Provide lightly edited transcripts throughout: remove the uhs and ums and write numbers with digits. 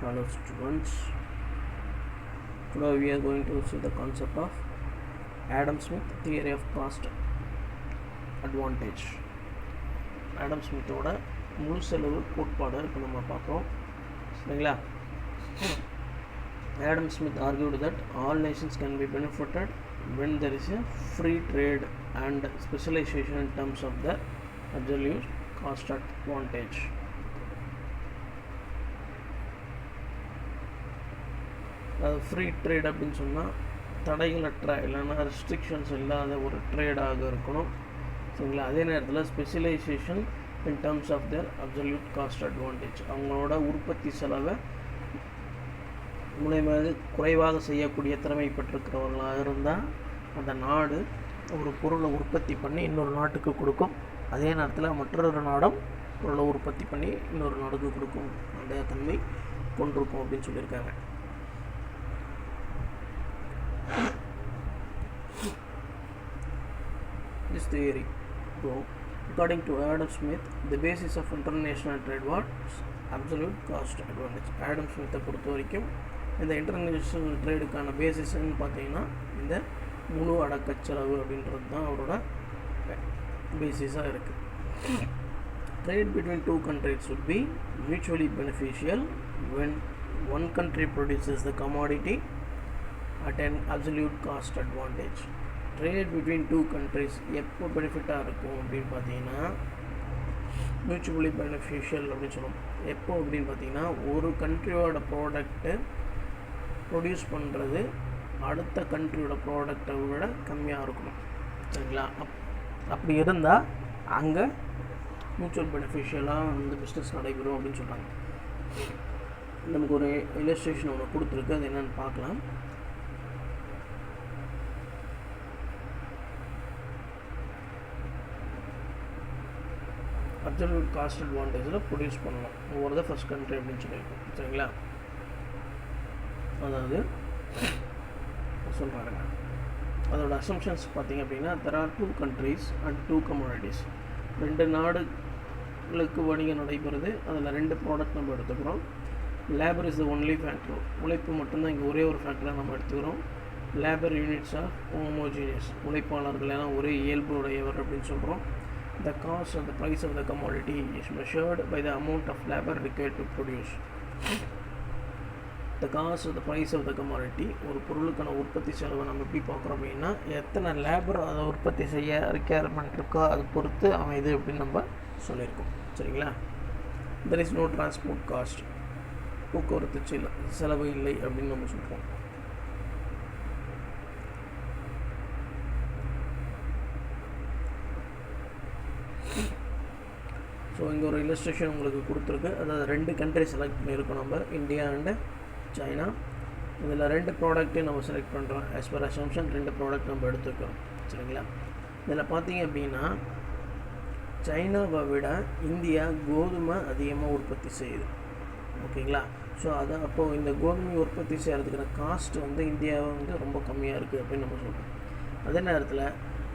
Hello students, today we are going to see the concept of Adam Smith theory of cost advantage. Adam Smith ஓட முழு செலவு கோட்பாடு இப்போ நம்ம பார்ப்போம் சரிங்களா. Adam Smith argued that all nations can be benefited when there is a free trade and specialization in terms of the absolute cost advantage. Free trade அப்படின்னு சொன்னால் தடைகளற்ற இல்லைன்னா ரெஸ்ட்ரிக்ஷன்ஸ் இல்லாத ஒரு ட்ரேடாக இருக்கணும் சரிங்களா. அதே நேரத்தில் specialisation in terms of their absolute cost advantage, அவங்களோட உற்பத்தி செலவை மூலமாக குறைவாக செய்யக்கூடிய திறமை பெற்றிருக்கிறவர்களாக இருந்தால் அந்த நாடு ஒரு பொருளை உற்பத்தி பண்ணி இன்னொரு நாட்டுக்கு கொடுக்கும். அதே நேரத்தில் மற்றொரு நாடும் பொருளை உற்பத்தி பண்ணி இன்னொரு நாடுக்கு கொடுக்கும் அந்த தன்மை கொண்டிருக்கும் அப்படின்னு சொல்லியிருக்காங்க. This theory, according to Adam Smith, the basis of international trade was absolute cost advantage. Adam Smith பொறுத்த வரைக்கும் இந்த இன்டர்நேஷ்னல் ட்ரேடுக்கான பேசிஸ்ன்னு பார்த்தீங்கன்னா இந்த முழு அடக்கச்செலவு அப்படின்றது தான் அவரோட பேசிஸாக இருக்குது. Trade between two countries would be mutually beneficial when one country produces the commodity at an absolute cost advantage. Trade between two countries எப்போ பெனிஃபிட்டாக இருக்கும் அப்படின்னு பார்த்தீங்கன்னா மியூச்சுவலி பெனிஃபிஷியல் அப்படின்னு சொல்லுவோம். எப்போ அப்படின்னு பார்த்தீங்கன்னா ஒரு கண்ட்ரியோட ப்ராடக்ட்டு ப்ரொடியூஸ் பண்ணுறது அடுத்த கண்ட்ரியோட ப்ராடக்டை விட கம்மியாக இருக்கணும் சரிங்களா. அப்படி இருந்தால் அங்கே மியூச்சுவல் பெனிஃபிஷியலாக வந்து பிஸ்னஸ் நடைபெறும் அப்படின்னு சொல்கிறாங்க. நமக்கு ஒரு இல்லஸ்ட்ரேஷன் ஒன்று கொடுத்துருக்கு, அது என்னென்னு பார்க்கலாம். அப்சல்யூட் காஸ்ட் அட்வான்டேஜில் ப்ரொடியூஸ் பண்ணணும் ஓவர் த ஃபர்ஸ்ட் கண்ட்ரி அப்படின்னு சொல்லியிருக்கோம் சரிங்களா. அதாவது சொல்கிறாங்க அதோட அசம்ஷன்ஸ் பார்த்திங்க அப்படின்னா there are two countries and two commodities. ரெண்டு நாடுகளுக்கு வணிகம் நடைபெறுது, அதில் ரெண்டு ப்ராடக்ட் நம்ம எடுத்துக்கிறோம். Labour is the only factor, உழைப்பு மட்டும்தான் இங்கே ஒரே ஒரு ஃபேக்டராக நம்ம எடுத்துக்கிறோம். லேபர் யூனிட்ஸ் ஆஃப் ஹோமோஜீனியஸ், உழைப்பாளர்கள் எல்லாம் ஒரே இயல்புடையவர் அப்படின்னு சொல்கிறோம். The cost of the price of the commodity is measured by the amount of labor required to produce. The cost of the price of the commodity, ஒரு பொருளுக்கான உற்பத்தி செலவை நம்ம எப்படி பார்க்குறோம் அப்படின்னா எத்தனை லேபர் அதை உற்பத்தி செய்ய ரிக்யர்மெண்ட் இருக்கோ அதை பொறுத்து அமைது அப்படின்னு நம்ம சொல்லியிருக்கோம் சரிங்களா. there is no transport cost, போக்குவரத்து செலவு இல்லை அப்படின்னு நம்ம சொல்கிறோம். ஸோ இங்கே ஒரு இல்லஸ்ட்ரேஷன் உங்களுக்கு கொடுத்துருக்கு, அதாவது ரெண்டு கண்ட்ரி செலக்ட் பண்ணியிருக்கோம் நம்ம, இந்தியா அண்டு சைனா. இதில் ரெண்டு ப்ராடக்ட்டையும் நம்ம செலக்ட் பண்ணுறோம். ஆஸ் பர் அசம்ஷன் ரெண்டு ப்ராடக்ட் நம்ம எடுத்துக்கிறோம் சரிங்களா. இதில் பார்த்தீங்க அப்படின்னா சைனாவை விட இந்தியா கோதுமை அதிகமாக உற்பத்தி செய்யுது ஓகேங்களா. ஸோ அதை அப்போது இந்த கோதுமை உற்பத்தி செய்கிறதுக்கான காஸ்ட் வந்து இந்தியாவை வந்து ரொம்ப கம்மியாக இருக்குது அப்படின்னு நம்ம சொல்கிறோம். அதே நேரத்தில்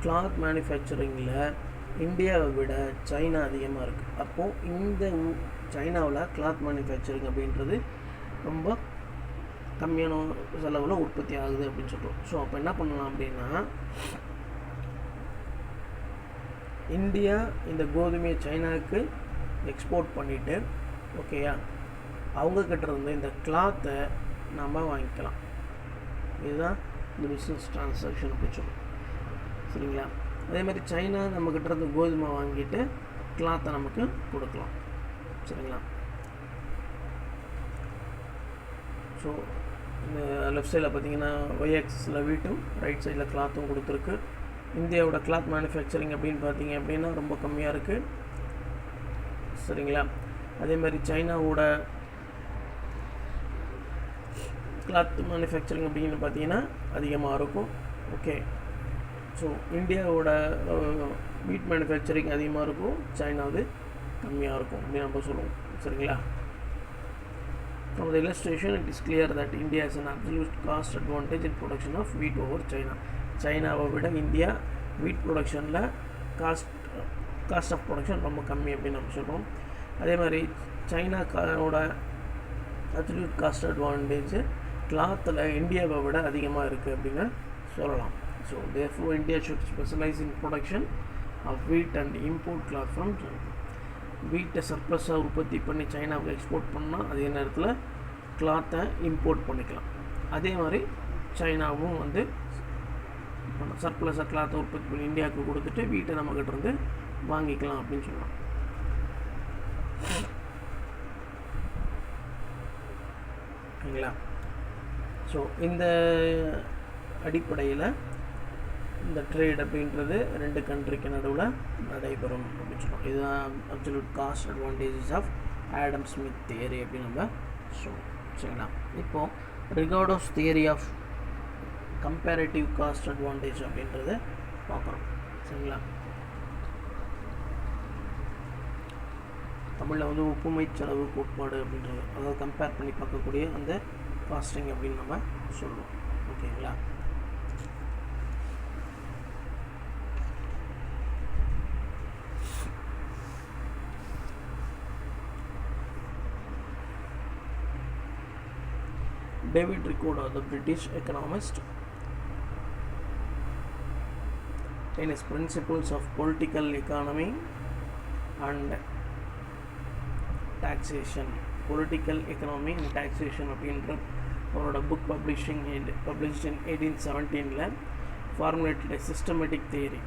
கிளாத் மேனுஃபேக்சரிங்கில் இந்தியாவை விட சைனா அதிகமாக இருக்குது. அப்போது இந்த சைனாவில் கிளாத் மேனுஃபேக்சரிங் அப்படின்றது ரொம்ப கம்மியான செலவில் உற்பத்தி ஆகுது அப்படின்னு சொல்கிறோம். ஸோ அப்போ என்ன பண்ணலாம் அப்படின்னா இந்தியா இந்த கோதுமையை சைனாவுக்கு எக்ஸ்போர்ட் பண்ணிவிட்டு ஓகேயா அவங்கக்கிட்ட இருந்து இந்த கிளாத்தை நம்ம வாங்கிக்கலாம். இதுதான் இந்த பிஸ்னஸ் ட்ரான்சாக்ஷன் அப்படின்னு சொல்லுவோம் சரிங்களா. அதே மாதிரி சைனா நம்மக்கிட்ட இருந்து கோதுமை வாங்கிட்டு கிளாத்தை நமக்கு கொடுக்கலாம் சரிங்களா. ஸோ இந்த லெஃப்ட் சைடில் பார்த்தீங்கன்னா ஒய்எக்ஸில் வீட்டும் ரைட் சைடில் கிளாத்தும் கொடுத்துருக்கு. இந்தியாவோட கிளாத் மேனுஃபேக்சரிங் அப்படின்னு பார்த்தீங்க அப்படின்னா ரொம்ப கம்மியாக இருக்குது சரிங்களா. அதே மாதிரி சைனாவோட கிளாத் மேனுஃபேக்சரிங் அப்படின்னு பார்த்தீங்கன்னா அதிகமாக இருக்கும் ஓகே. ஸோ இந்தியாவோட வீட் மேனுஃபேக்சரிங் அதிகமாக இருக்கும், சைனாவது கம்மியாக இருக்கும் அப்படின்னு நம்ம சொல்லுவோம் சரிங்களா. From the illustration it is clear that India has an absolute cost advantage in production of wheat over China. சைனாவை விட இந்தியா வீட் ப்ரொடக்ஷனில் காஸ்ட் ஆஃப் ப்ரொடக்ஷன் ரொம்ப கம்மி அப்படின்னு நம்ம சொல்கிறோம். அதே மாதிரி சைனாவோட அப்சல்யூட் காஸ்ட் அட்வான்டேஜ் கிளாத்தில் இந்தியாவை விட அதிகமாக இருக்குது அப்படின்னு சொல்லலாம். So therefore India should specialize in production of wheat and import cloth from China. வீட்டை சர்ப்ளஸாக உற்பத்தி பண்ணி சைனாவுக்கு எக்ஸ்போர்ட் பண்ணால் அதே நேரத்தில் கிளாத்தை இம்போர்ட் பண்ணிக்கலாம். அதே மாதிரி சைனாவும் வந்து சர்ப்ளஸாக கிளாத்தை உற்பத்தி பண்ணி இந்தியாவுக்கு கொடுத்துட்டு வீட்டை நம்மக்கிட்ட இருந்து வாங்கிக்கலாம் அப்படின்னு சொல்லலாம். ஓகேங்களா? ஸோ இந்த அடிப்படையில் இந்த ட்ரேட் அப்படின்றது ரெண்டு கண்ட்ரிக்கு நடுவில் நடைபெறும் அப்படின்னு சொல்லுவோம். இதுதான் absolute cost advantages of Adam Smith theory அப்படின்னு நம்ம சொல்லுவோம். சரிங்களா? இப்போது Ricardo's theory of comparative cost advantage அப்படின்றத பார்க்குறோம். சரிங்களா? தமிழில் வந்து ஒப்புமை செலவு கோட்பாடு அப்படின்றது, அதாவது கம்பேர் பண்ணி பார்க்கக்கூடிய அந்த காஸ்டிங் அப்படின்னு நம்ம சொல்லுவோம். ஓகேங்களா? David Ricardo, the British economist, in his principles of political economy and taxation, political economy and taxation அப்படின்ற அவரோட book published in 1817 formulated a systematic theory.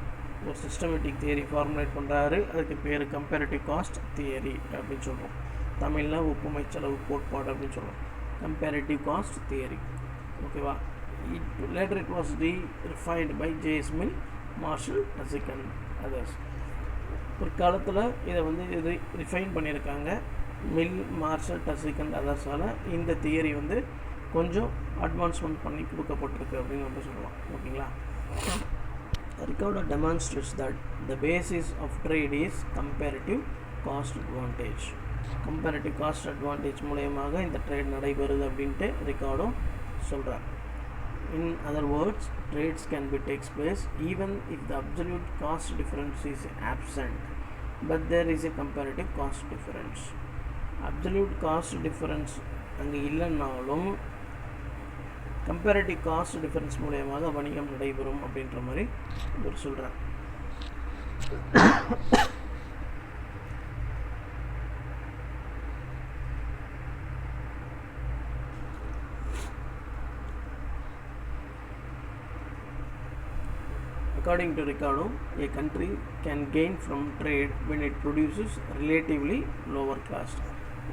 ஒரு சிஸ்டமேட்டிக் தியரி ஃபார்முலேட் பண்ணுறாரு. அதுக்கு பேர் கம்பேரிட்டிவ் காஸ்ட் தியரி அப்படின்னு சொல்கிறோம். தமிழில் ஒப்புமை செலவு கோட்பாடு அப்படின்னு சொல்கிறோம். Comparative cost theory. ஓகேவா? Later it was refined by J.S. Mill, Marshall, Tasic and others. ஒரு காலத்தில் இதை வந்து இது ரிஃபைன் பண்ணியிருக்காங்க மில், மார்ஷல், டசிக் அண்ட் அதர்ஸால். இந்த தியரி வந்து கொஞ்சம் அட்வான்ஸ்மெண்ட் பண்ணி கொடுக்கப்பட்டிருக்கு அப்படின்னு நம்ம சொல்லலாம். ஓகேங்களா? Ricardo demonstrates that the basis of trade is comparative cost advantage. Comparative cost advantage மூலயமாக இந்த ட்ரேட் நடைபெறுது அப்படின்ட்டு ரிகார்டோ சொல்கிறார். In other words, trades can be takes place even if the absolute cost difference is absent, but there is a comparative cost difference. Absolute cost difference அங்கே இல்லைன்னாலும் comparative cost difference மூலயமாக வணிகம் நடைபெறும் அப்படின்ற மாதிரி இவர் சொல்கிறார். According to Ricardo, a country can gain from trade when it produces relatively lower cost.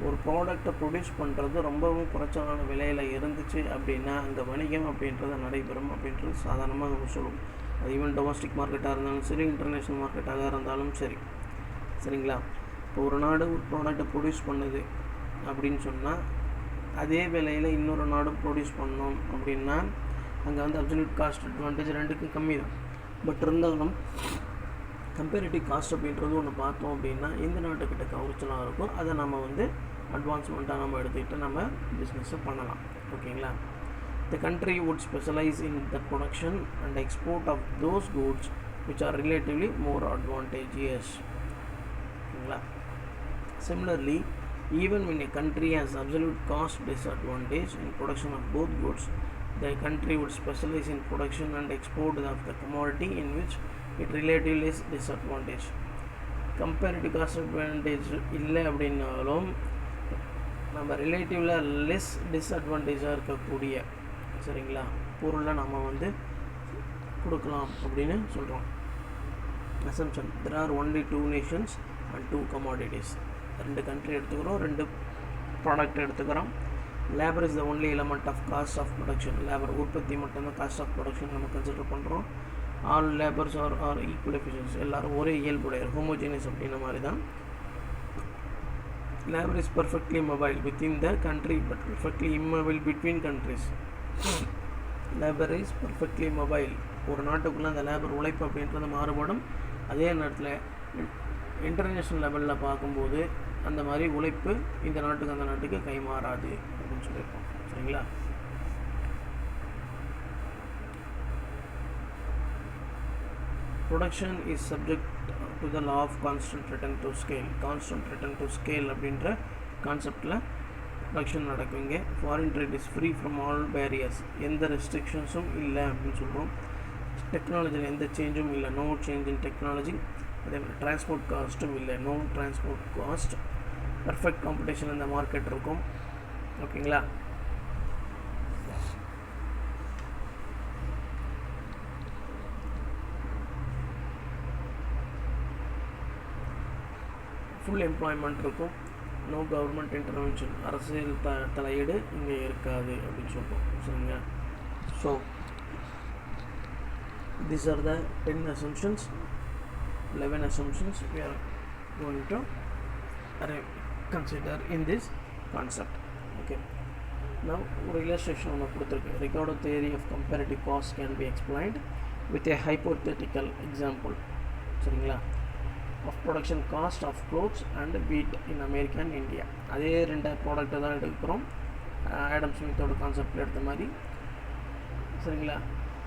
ஒரு ப்ராடக்டை ப்ரொடியூஸ் பண்ணுறது ரொம்பவும் குறைச்சலான விலையில் இருந்துச்சு அப்படின்னா அங்கே வணிகம் அப்படின்றது நடைபெறும் அப்படின்றது சாதாரணமாக நம்ம சொல்லுவோம். அது ஈவன் டொமஸ்டிக் மார்க்கெட்டாக இருந்தாலும் சரி, இன்டர்நேஷ்னல் மார்க்கெட்டாக இருந்தாலும் சரி. சரிங்களா? இப்போ ஒரு நாடு ஒரு ப்ராடக்டை ப்ரொடியூஸ் பண்ணுது அப்படின்னு சொன்னால் அதே விலையில் இன்னொரு நாடு ப்ரொடியூஸ் பண்ணோம் அப்படின்னா அங்கே வந்து அப்சல்யூட் காஸ்ட் அட்வான்டேஜ் ரெண்டுக்கும் கம்மி தான். பட் இருந்தாலும் கம்பேரிட்டிவ் காஸ்ட் அப்படின்றது ஒன்று பார்த்தோம் அப்படின்னா எந்த நாட்டுக்கிட்ட கவுர்ச்சலாக இருக்கும் அதை நம்ம வந்து அட்வான்ஸ்மெண்ட்டாக நம்ம எடுத்துக்கிட்டு நம்ம பிஸ்னஸை பண்ணலாம். ஓகேங்களா? The country would specialise in the production and export of those goods which are relatively more advantageous. ஓகேங்களா? Similarly, even when a country has absolute cost disadvantage in production of both goods, the country would specialize in production and export of the commodity in which it relatively is disadvantage. Comparative cost advantage இல்லை அப்படின்னாலும் நம்ம ரிலேட்டிவில் less டிஸ்அட்வான்டேஜாக இருக்கக்கூடிய சரிங்களா பொருளை நம்ம வந்து கொடுக்கலாம் அப்படின்னு சொல்கிறோம். Assumption, there are only 2 nations and 2 commodities. 2 country எடுத்துக்கிறோம், 2 ப்ராடக்ட் எடுத்துக்கிறோம். Labour is the only element of cost of production. லேபர் உற்பத்தி மட்டும்தான் காஸ்ட் ஆஃப் ப்ரொடக்ஷன் நம்ம கன்சிடர் பண்ணுறோம். All labours are equal efficient, எல்லோரும் ஒரே இயல்புடையர், ஹோமோஜினியஸ் அப்படின்ற மாதிரி தான். Labour is perfectly mobile within the country but perfectly immobile between countries. Labour is perfectly mobile. ஒரு நாட்டுக்குள்ளே அந்த லேபர் உழைப்பு அப்படின்றது மாறுபடும். அதே நேரத்தில் இன்டர்நேஷ்னல் லெவலில் பார்க்கும்போது அந்த மாதிரி உழைப்பு இந்த நாட்டுக்கு அந்த நாட்டுக்கு கை மாறாது அப்படின்னு சொல்லியிருக்கோம். சரிங்களா? Production is subject to the law of constant return to scale. Constant return to scale அப்படின்ற கான்செப்டில் ப்ரொடக்ஷன் நடக்கும். இங்கே foreign trade is free from all barriers, எந்த ரெஸ்ட்ரிக்ஷன்ஸும் இல்லை அப்படின்னு சொல்கிறோம். டெக்னாலஜியில் எந்த சேஞ்சும் இல்லை, நோ சேஞ்ச் இன் டெக்னாலஜி. அதே மாதிரி டிரான்ஸ்போர்ட் காஸ்ட்டும் இல்லை, no transport cost. Perfect competition இந்த மார்க்கெட் இருக்கும். ஓகேங்களா? ஃபுல் எம்ப்ளாய்மெண்ட் இருக்கும். நோ கவர்மெண்ட் இன்டர்வென்ஷன், அரசியல் தலையீடு இங்கே இருக்காது அப்படின்னு சொல்கிறோம். சரிங்க. So these are the 10 assumptions, 11 assumptions we are going to consider in this concept. Okay, now illustration on கொடுத்திருக்கு. Ricardo theory of comparative cost can be explained with a hypothetical example. சரிங்களா? of production cost of clothes and wheat in America and India. அதே ரெண்டு ப்ராடக்ட்டை தான் எடுக்கிறோம், Adam ஸ்மித்தோட கான்செப்டில் எடுத்த மாதிரி. சரிங்களா?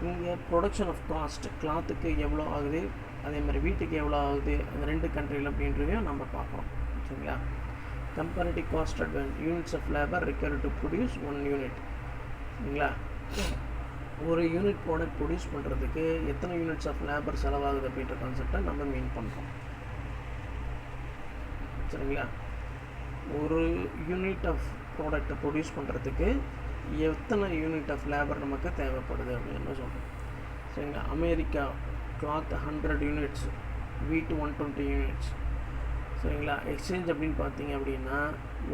இங்கே ப்ரொடக்ஷன் ஆஃப் காஸ்ட், கிளாத்துக்கு எவ்வளோ ஆகுது, அதே மாதிரி வீட்டுக்கு எவ்வளோ ஆகுது, அந்த ரெண்டு கண்ட்ரியில் அப்படின்றதையும் நம்ம பார்க்குறோம். சரிங்களா? Comparative cost advantage, units of labour required to produce 1 unit. சரிங்களா? ஒரு யூனிட் ப்ராடக்ட் ப்ரொடியூஸ் பண்ணுறதுக்கு எத்தனை யூனிட்ஸ் ஆஃப் லேபர் செலவாகுது அப்படின்ற கான்செப்டை நம்ம மீன் பண்ணுறோம். சரிங்களா? ஒரு யூனிட் ஆஃப் ப்ராடக்டை ப்ரொடியூஸ் பண்ணுறதுக்கு எத்தனை யூனிட் ஆஃப் லேபர் நமக்கு தேவைப்படுது அப்படின்னு சொல்கிறோம். சரிங்களா? அமெரிக்கா கிளாத் 100 யூனிட்ஸ், வீட் 120 யூனிட்ஸ். சரிங்களா? எக்ஸ்சேஞ்ச் அப்படின்னு பார்த்தீங்க அப்படின்னா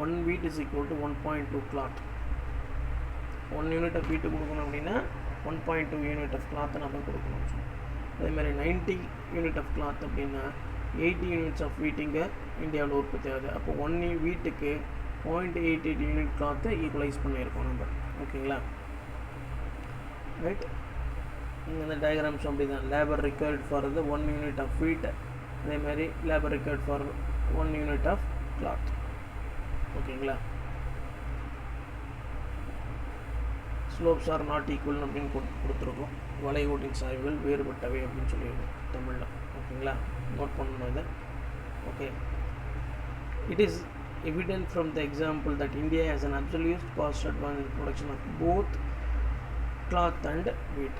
1 wheat is equal to 1.2 cloth. 1 unit of wheat கொடுக்கணும் அப்படின்னா 1.2 யூனிட் ஆஃப் கிளாத்தை நம்ம கொடுக்கணும். அதேமாதிரி 90 யூனிட் ஆஃப் கிளாத் அப்படின்னா 80 யூனிட்ஸ் ஆஃப் வீட் இங்கே இந்தியாவில் உற்பத்தி ஆகுது. அப்போ 1 வீட்டுக்கு 0.88 யூனிட் கிளாத்தை ஈக்குவலைஸ் பண்ணியிருக்கோம் நம்ம. ஓகேங்களா? ரைட். இங்கே இந்த டயக்ராம்ஸ் அப்படி தான். Labour required for the 1 unit of wheat, அதேமாதிரி labour required for 1 unit of cloth. ஓகேங்களா? ஸ்லோப்ஸ் ஆர் நாட் ஈக்குவல் அப்படின்னு கொடுத்துருக்கோம். வளைகோட்டின் சாய்வுகள் வேறுபட்டவை அப்படின்னு சொல்லியிருக்கோம் தமிழில். ஓகேங்களா? நோட் பண்ணணும் இதை. Okay. It is evident from the example that India has an absolute cost advantage in production of both cloth and wheat.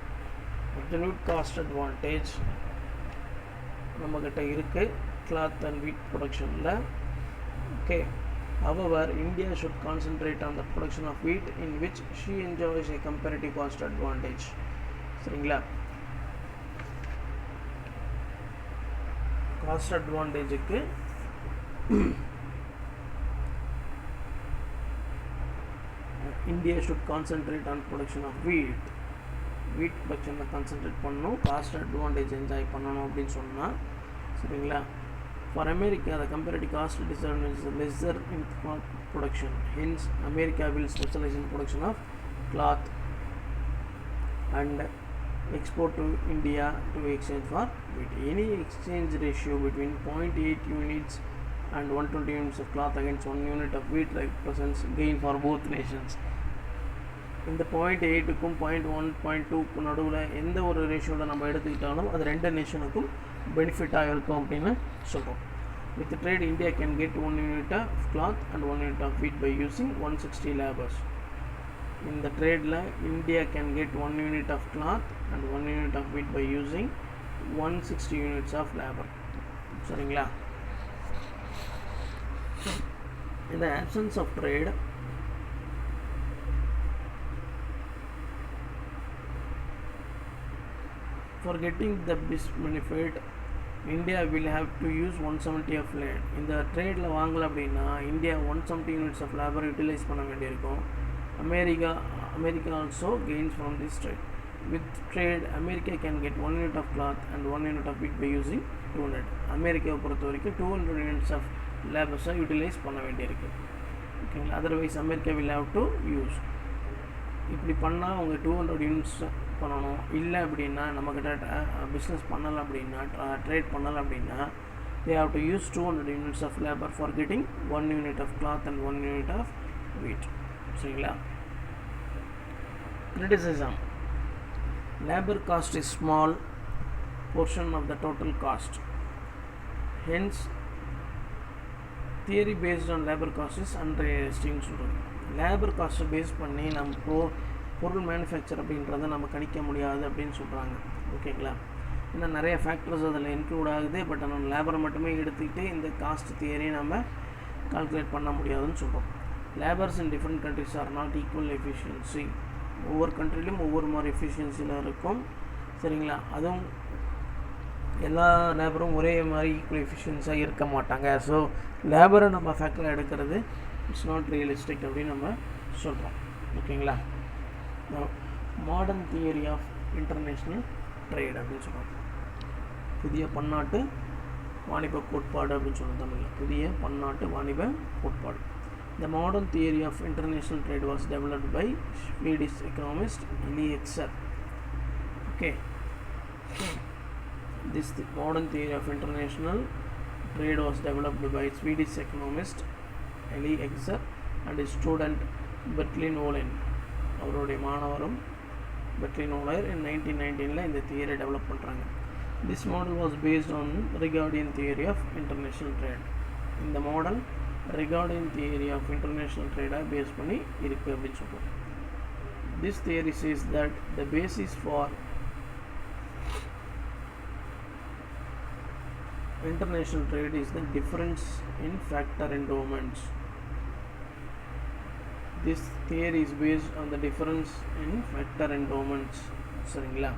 Absolute cost advantage நம்மகிட்ட இருக்கு cloth and wheat productionல. Okay. However, India should concentrate on the production of wheat in which she enjoys a comparative cost advantage. சரிங்களா? Cost அட்வான்டேஜுக்கு India should concentrate on production of wheat ப்ரொடக்ஷனில் concentrate பண்ணணும், cost advantage enjoy பண்ணணும் அப்படின்னு சொன்னால். சரிங்களா? For America the comparative cost disadvantage is lesser in cloth production. Hence America will specialise in production of cloth and export to India to exchange for wheat. Any exchange ratio between 0.8 units and 120 units of cloth against 1 unit of wheat represents gain for both nations. இந்த 0.8க்கும் 0.1 0.2க்கும் நடுவில் எந்த ஒரு ரேஷியோவில் நம்ம எடுத்துக்கிட்டாலும் அது ரெண்டு நேஷனுக்கும் பெனிஃபிட்டாக இருக்கும் அப்படின்னு சொல்கிறோம். With the trade, India can get 1 unit of cloth and 1 unit of wheat by using 160 laborers. In the trade line, India can get 1 unit of cloth and 1 unit of wheat by using 160 units of labor. சரிங்களா? In the absence of trade, for getting the best benefit, India will have to use 170 of land. இந்த ட்ரேடில் வாங்கல அப்படின்னா India 170 units of labour utilise பண்ண வேண்டியிருக்கும். America also gains from this trade. With trade, America can get 1 unit of cloth and 1 unit of wheat by using 200. அமெரிக்காவை பொறுத்த வரைக்கும் 200 units of லேபர்ஸை utilise பண்ண வேண்டியிருக்கு. ஓகேங்களா? Otherwise America will have to use. இப்படி பண்ணால் அவங்க 200 யூனிட்ஸ் பண்ணணும். இல்லை அப்படின்னா நம்மக்கிட்ட பிஸ்னஸ் பண்ணலை அப்படின்னா, ட்ரேட் பண்ணலை அப்படின்னா they have to use 200 units of labor for getting 1 unit of cloth and 1 unit of wheat. சரிங்களா? Criticism. Labor cost is small portion of the total cost. Hence, theory based on labour cost is அன்ரியலிஸ்டிக்னு சொல்கிறது. Labour காஸ்ட்டை base பண்ணி நம்ம பொருள் manufacture அப்படின்றத நம்ம கணிக்க முடியாது அப்படின்னு சொல்கிறாங்க. ஓகேங்களா? ஏன்னா நிறைய ஃபேக்டர்ஸ் அதில் இன்க்ளூட் ஆகுது. பட் நம்ம லேபரை மட்டுமே எடுத்துக்கிட்டு இந்த காஸ்ட் தியரியை நம்ம கால்குலேட் பண்ண முடியாதுன்னு சொல்கிறோம். Labours in different countries R not equal efficiency. ஒவ்வொரு கண்ட்ரிலையும் ஒவ்வொரு மாதிரி எஃபிஷியன்சியில் இருக்கும். சரிங்களா? அதுவும் எல்லா லேபரும் ஒரே மாதிரி ஈக்குவல் எஃபிஷியன்ஸாக இருக்க மாட்டாங்க. ஸோ லேபரை நம்ம ஃபேக்டராக எடுக்கிறது இட்ஸ் நாட் ரியலிஸ்டிக் அப்படின்னு நம்ம சொல்கிறோம். ஓகேங்களா? Modern theory of international trade அப்படின்னு சொல்கிறோம். புதிய பன்னாட்டு வாணிப கோட்பாடு அப்படின்னு சொல்லுவோம் தமிழில். புதிய பன்னாட்டு வாணிப கோட்பாடு. The modern theory of international trade was developed by Swedish economist Eliezer. Okay. This modern theory of international trade was developed by Swedish economist Eliezer and his student Bertil Ohlin. அவருடைய மாணவரும் பெர்லின் ஓலர் in 1919 இந்த theory develop பண்ணுறாங்க. This model was based on Rigaudin theory of international trade. இந்த model Rigaudin theory of international trade base பண்ணி இருக்குது அப்படின்னு சொல்கிறோம். This theory says that the basis for international trade is the difference in factor endowments. This theory is based on the difference in factor endowments. சரிங்களா?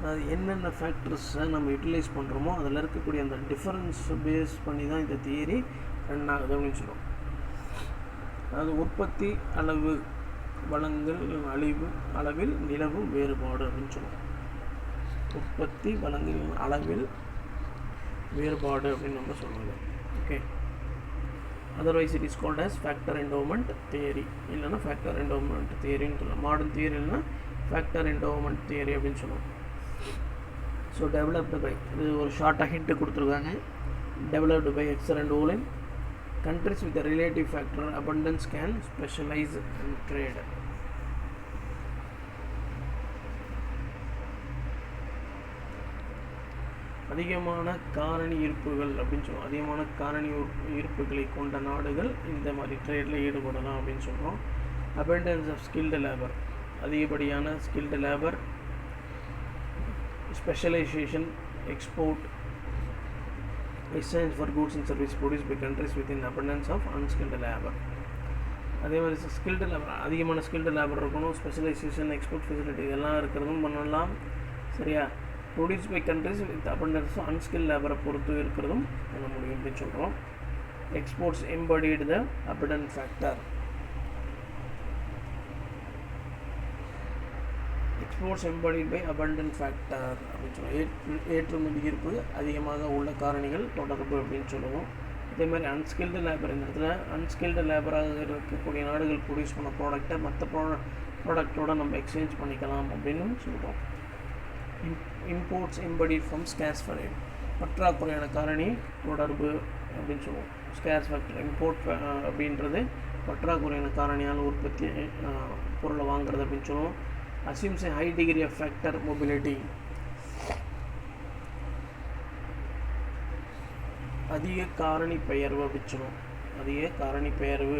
அது என்னென்ன ஃபேக்டர்ஸை நம்ம utilise பண்ணுறோமோ அதில் இருக்கக்கூடிய அந்த டிஃபரன்ஸ் பேஸ் பண்ணி தான் இந்த தியரி ரன் ஆகுது அப்படின்னு சொல்லுவோம். அதாவது உற்பத்தி அளவு வளங்கள் அளவில் நிலவும் வேறுபாடு அப்படின்னு சொல்லுவோம். உற்பத்தி வளங்கள் அளவில் வேறுபாடு அப்படின்னு நம்ம சொல்லுவோம். Okay. Otherwise it is called as factor endowment theory, இல்லைன்னா ஃபேக்டர் என்டோமெண்ட் தியரின்னு சொல்லலாம். மாடர்ன் தியரி இல்லைன்னா ஃபேக்டர் என்டோமெண்ட் தியரி அப்படின்னு சொல்லுவோம். ஸோ டெவலப்டு பை, இது ஒரு ஷார்ட்டாக ஹிண்ட்டு கொடுத்துருக்காங்க. Developed by Heckscher and Ohlin. countries with a relative factor abundance can specialize in trade. அதிகமான காரணி இருப்புகள் அப்படின்னு சொல்லுவோம். அதிகமான காரணி இருப்புகளை கொண்ட நாடுகள் இந்த மாதிரி ட்ரேடில் ஈடுபடலாம் அப்படின்னு சொல்கிறோம். abundance of skilled labor, அதிகப்படியான skilled labor, specialization, export, exchange for goods and services produced by countries within abundance of unskilled labor. அதே மாதிரி ஸ்கில்டு லேபர், அதிகமான ஸ்கில்டு லேபர் இருக்கணும். ஸ்பெஷலைசேஷன், எக்ஸ்போர்ட் ஃபெசிலிட்டி இதெல்லாம் இருக்கிறதும் பண்ணலாம். சரியா? Produce by countries with abundance unskill லேபரை பொறுத்து இருக்கிறதும் பண்ண முடியும் அப்படின்னு சொல்கிறோம். Exports embodied the abundant factor. Exports embodied by abundant factor அப்படின்னு சொல்லுவோம். ஏற்றுமதி இருப்பு அதிகமாக உள்ள காரணிகள் தொடர்பு அப்படின்னு சொல்லுவோம். அதே மாதிரி அன்ஸ்கில்டு லேபர், இந்த இடத்துல அன்ஸ்கில்டு லேபராக இருக்கக்கூடிய நாடுகள் ப்ரொடியூஸ் பண்ண ப்ராடக்டை மற்ற ப்ராடக்டோடு நம்ம எக்ஸ்சேஞ்ச் பண்ணிக்கலாம் அப்படின்னு சொல்கிறோம். இம்போர்ட்ஸ் எம்படிட் ஃப்ரம் ஸ்கேர்ஸ் ஃபேக்டர், பற்றாக்குறையான காரணி தொடர்பு அப்படின்னு சொல்லுவோம். ஸ்கேர்ஸ் ஃபேக்டர், இம்போர்ட் அப்படின்றது பற்றாக்குறையான காரணியால் உற்பத்தி பொருளை வாங்குறது அப்படின்னு சொல்லுவோம். assumes a high degree of factor mobility, அதிக காரணி பெயர்வு அப்படின்னு சொல்லுவோம். அதிக காரணி பெயர்வு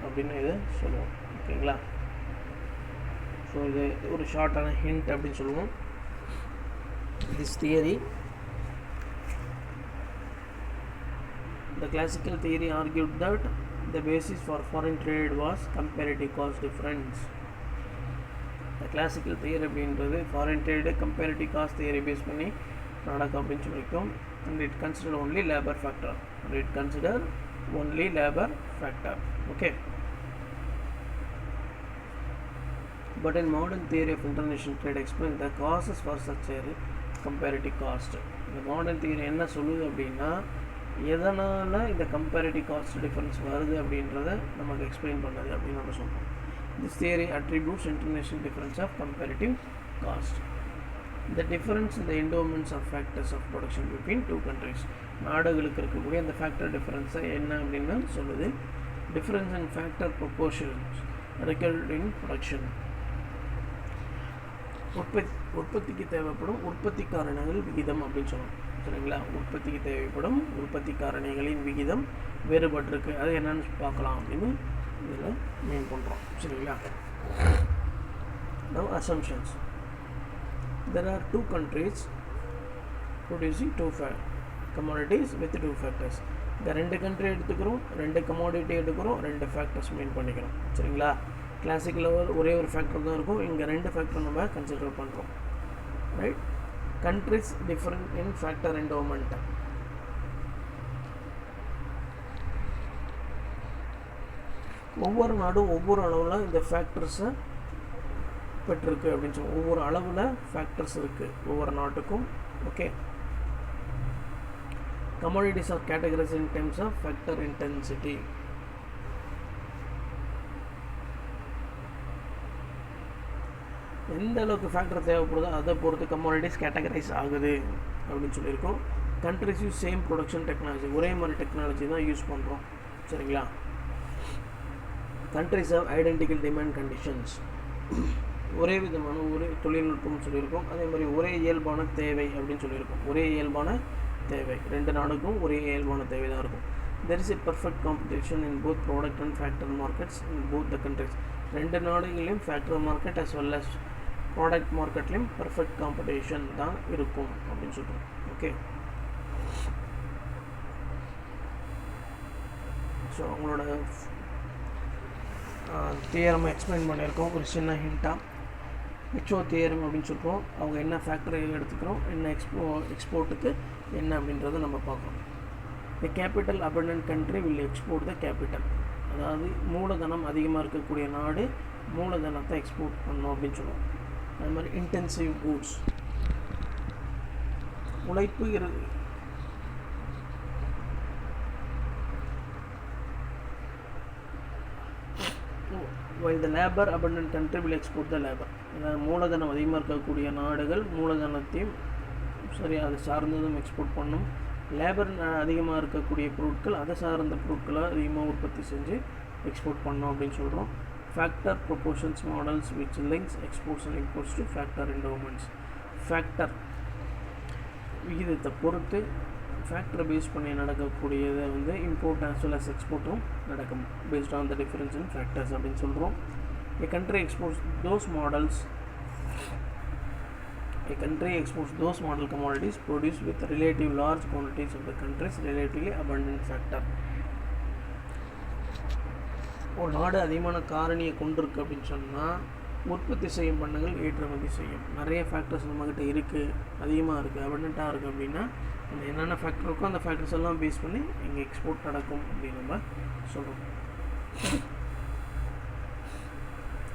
அப்படின்னு இதை சொல்லுவோம். ஓகேங்களா? ஸோ இது ஒரு ஷார்ட்டான ஹிண்ட் அப்படின்னு சொல்லுவோம். This theory, the classical theory argued that the basis for foreign trade was comparative cost difference. The classical theory அப்படின்றது foreign trade comparative cost theory base பண்ணி நடக்கும் அப்படின்னு சொல்லியிருக்கோம். and it consider only labor factor. Okay. But in modern theory of international trade explains the causes for such a comparative cost. இந்த modern theory என்ன சொல்லுது அப்படின்னா, எதனால் இந்த கம்பேரிட்டிவ் காஸ்ட் டிஃபரன்ஸ் வருது அப்படின்றத நமக்கு எக்ஸ்பிளைன் பண்ணுது அப்படின்னு நம்ம சொல்கிறோம். This theory attributes international difference of comparative cost. The difference in the endowments of factors of production between two countries. நாடுகளுக்கு இருக்கக்கூடிய அந்த ஃபேக்டர் டிஃபரன்ஸை என்ன அப்படின்னு சொல்லுது. Difference in factor proportions recorded in production. உற்பத்திக்கு தேவைப்படும் உற்பத்தி காரணிகள் விகிதம் அப்படின்னு சொல்லணும். சரிங்களா? உற்பத்திக்கு தேவைப்படும் உற்பத்தி காரணிகளின் விகிதம் வேறுபட்டிருக்கு. அது என்னன்னு பார்க்கலாம் அப்படின்னு இதில் மீன் பண்ணுறோம். சரிங்களா? Now assumptions. There are 2 countries producing 2 commodities with 2 factors. இந்த 2 கண்ட்ரி எடுத்துக்கிறோம், 2 கமாடிட்டி எடுக்கிறோம், 2 ஃபேக்டர்ஸ் மீன் பண்ணிக்கிறோம். சரிங்களா? கிளாசிக்கில் ஒரே ஒரு ஃபேக்டர் தான் இருக்கும், இங்கே 2 ஃபேக்டர் நம்ம கன்சிடர் பண்ணுறோம். Right? Countries different in factor endowment. ஒவ்வொரு நாடும் ஒவ்வொரு அளவில் இந்த ஃபேக்டர்ஸை பெற்றிருக்கு அப்படின்னு சொல்லி ஒவ்வொரு அளவில் ஃபேக்டர்ஸ் இருக்குது ஒவ்வொரு நாட்டுக்கும். Okay. commodities are categorized in terms of factor intensity. எந்த அளவுக்கு ஃபேக்டர் தேவைப்படுதோ அதை பொறுத்து கமாடிட்டிஸ் கேட்டகரைஸ் ஆகுது அப்படின்னு சொல்லியிருக்கோம். Countries use same production technology, ஒரே மாதிரி டெக்னாலஜி தான் யூஸ் பண்ணுறோம். சரிங்களா? Countries of identical demand conditions, ஒரே விதமான ஒரே தொழில்நுட்பம்னு சொல்லியிருக்கோம். அதே மாதிரி ஒரே இயல்பான தேவை அப்படின்னு சொல்லியிருக்கோம். ஒரே இயல்பான தேவை, 2 நாடுக்கும் ஒரே இயல்பான தேவை தான் இருக்கும். there is a perfect competition in both product and factor markets in both the countries. 2 நாடுகளிலும் factor market as well as product மார்க்கெட்லேயும் பர்ஃபெக்ட் காம்படிஷன் தான் இருக்கும் அப்படின்னு சொல்கிறோம். ஓகே. ஸோ அவங்களோட தியரம் எக்ஸ்பிளைன் பண்ணியிருக்கோம். ஒரு சின்ன ஹிண்ட்டாக மிச்சோ தியரம் அப்படின்னு சொல்கிறோம். அவங்க என்ன ஃபேக்டரை எடுத்துக்கிறோம், என்ன எக்ஸ்போர்ட்டுக்கு என்ன அப்படின்றத நம்ம பார்க்குறோம். தி capital abundant country will export the capital. அதாவது மூலதனம் அதிகமாக இருக்கக்கூடிய நாடு மூலதனத்தை எக்ஸ்போர்ட் பண்ணணும் அப்படின்னு சொல்லுவோம். அது மாதிரி இன்டென்சிவ் கூட்ஸ், உழைப்பு while the labor abundant country will export the labor. மூலதனம் அதிகமாக இருக்கக்கூடிய நாடுகள் மூலதனத்தையும் சரி அதை சார்ந்ததும் எக்ஸ்போர்ட் பண்ணும். லேபர் அதிகமாக இருக்கக்கூடிய பொருட்கள் அதை சார்ந்த பொருட்களை அதிகமாக உற்பத்தி செஞ்சு எக்ஸ்போர்ட் பண்ணோம் அப்படின்னு சொல்கிறோம். Factor proportions models which links exports and imports to factor endowments. Factor விகிதத்தை பொறுத்து ஃபேக்டரை பேஸ் பண்ணி நடக்கக்கூடியதை வந்து இம்போர்ட் as well as எக்ஸ்போர்ட்டும் நடக்கும் based on the difference in factors அப்படின்னு சொல்கிறோம். A country exports those model commodities produced with relative large quantities of the country's relatively abundant factor. ஒரு நாடு அதிகமான காரணியை கொண்டிருக்கு அப்படின்னு சொன்னால் உற்பத்தி செய்யும் பண்டங்கள் ஏற்றுமதி செய்யும். நிறைய ஃபேக்டர்ஸ் நம்மக்கிட்ட இருக்குது, அதிகமாக இருக்குது, அபண்டண்ட்டாக இருக்குது அப்படின்னா அந்த என்னென்ன ஃபேக்டர் இருக்கோ அந்த ஃபேக்டர்ஸ் எல்லாம் பேஸ் பண்ணி இங்கே எக்ஸ்போர்ட் நடக்கும் அப்படின்னு நம்ம சொல்கிறோம்.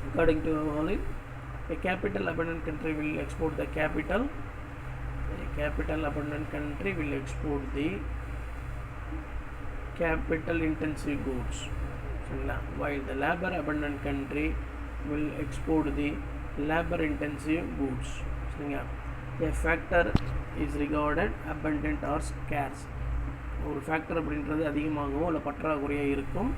According to Holly, a capital abundant country will export the capital. A capital abundant country will export the capital intensive goods. While the labor abundant country will export the labor intensive goods. A factor is regarded abundant or scarce. ஒரு factor அப்படின்றது அதிகமாகவோ இல்லை பற்றாக்குறையாக இருக்கும்